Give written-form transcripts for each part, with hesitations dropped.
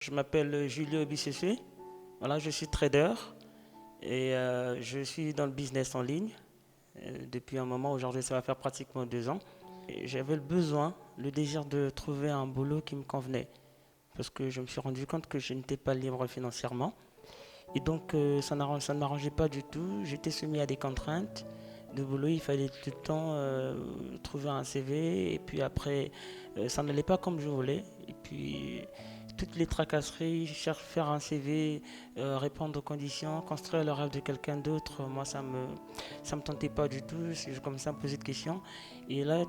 Je m'appelle Julio Bissessé. Voilà, je suis trader et je suis dans le business en ligne depuis un moment. Aujourd'hui, ça va faire pratiquement 2 ans. Et j'avais le besoin, le désir de trouver un boulot qui me convenait parce que je me suis rendu compte que je n'étais pas libre financièrement. Et donc, ça ne m'arrangeait pas du tout. J'étais soumis à des contraintes de boulot. Il fallait tout le temps trouver un CV. Et puis après, ça n'allait pas comme je voulais. Et puis, toutes les tracasseries, faire un CV, répondre aux conditions, construire le rêve de quelqu'un d'autre, moi, ça me tentait pas du tout. Je commençais à me poser de questions. Et là,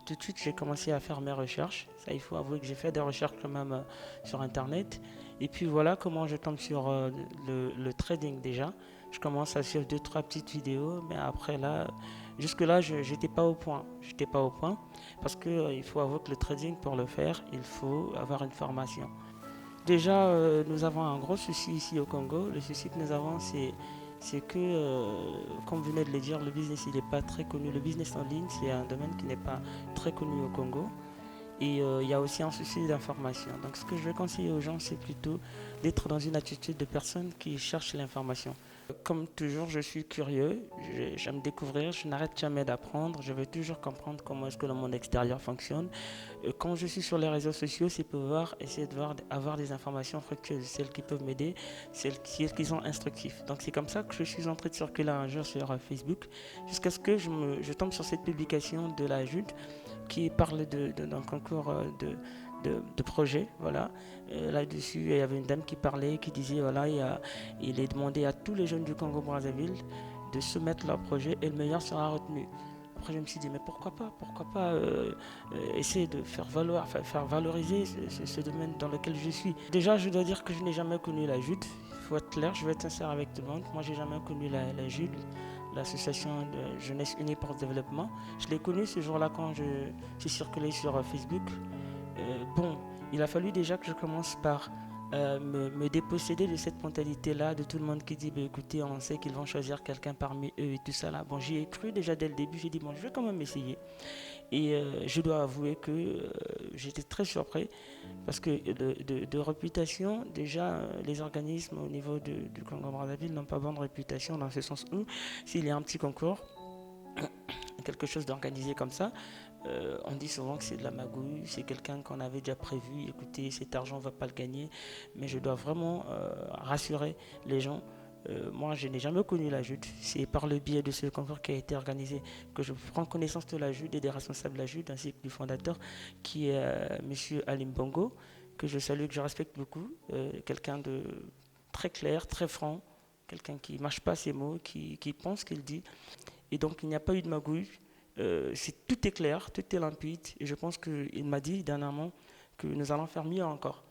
tout de suite, j'ai commencé à faire mes recherches. Ça, il faut avouer que j'ai fait des recherches quand même sur Internet. Et puis voilà comment je tombe sur le trading déjà. Je commence à suivre deux, trois petites vidéos, mais après là, jusque-là, je n'étais pas au point. J'étais pas au point parce que il faut avouer que le trading, pour le faire, il faut avoir une formation. Déjà, nous avons un gros souci ici au Congo. Le souci que nous avons, c'est que, comme vous venez de le dire, le business, il n'est pas très connu. Le business en ligne, c'est un domaine qui n'est pas très connu au Congo. Et il y a aussi un souci d'information. Donc ce que je vais conseiller aux gens, c'est plutôt d'être dans une attitude de personne qui cherche l'information. Comme toujours, je suis curieux, j'aime découvrir, je n'arrête jamais d'apprendre, je veux toujours comprendre comment est-ce que le monde extérieur fonctionne. Quand je suis sur les réseaux sociaux, c'est pour pouvoir essayer de avoir des informations fructueuses, celles qui peuvent m'aider, celles qui sont instructives. Donc c'est comme ça que je suis en train de circuler un jour sur Facebook, jusqu'à ce que je tombe sur cette publication de la Jude qui parle d'un concours de projet. Voilà. Là-dessus, il y avait une dame qui parlait, qui disait voilà, il est demandé à tous les jeunes du Congo-Brazzaville de soumettre leur projet et le meilleur sera retenu. Après, je me suis dit, mais pourquoi pas essayer de faire valoriser ce domaine dans lequel je suis. Déjà, je dois dire que je n'ai jamais connu la JUD. Il faut être clair, je vais être sincère avec tout le monde. Moi, j'ai jamais connu la JUD, l'association de jeunesse unie pour le développement. Je l'ai connue ce jour-là quand j'ai circulé sur Facebook. Bon, il a fallu déjà que je commence par me déposséder de cette mentalité-là, de tout le monde qui dit, bah, écoutez, on sait qu'ils vont choisir quelqu'un parmi eux et tout ça là. Bon, j'y ai cru déjà dès le début, j'ai dit, bon, je vais quand même essayer. Et je dois avouer que j'étais très surpris parce que de réputation, déjà, les organismes au niveau du Congo-Brazzaville n'ont pas bonne réputation dans ce sens où s'il y a un petit concours, quelque chose d'organisé comme ça, on dit souvent que c'est de la magouille, c'est quelqu'un qu'on avait déjà prévu, écoutez, cet argent on ne va pas le gagner, mais je dois vraiment rassurer les gens. Moi, je n'ai jamais connu la JUD. C'est par le biais de ce concours qui a été organisé que je prends connaissance de la JUD et des responsables de la JUD, ainsi que du fondateur, qui est M. Alim Bongo, que je salue, que je respecte beaucoup. Quelqu'un de très clair, très franc, quelqu'un qui ne mâche pas ses mots, qui pense ce qu'il dit. Et donc, il n'y a pas eu de magouille. Tout est clair, tout est limpide. Et je pense qu'il m'a dit dernièrement que nous allons faire mieux encore.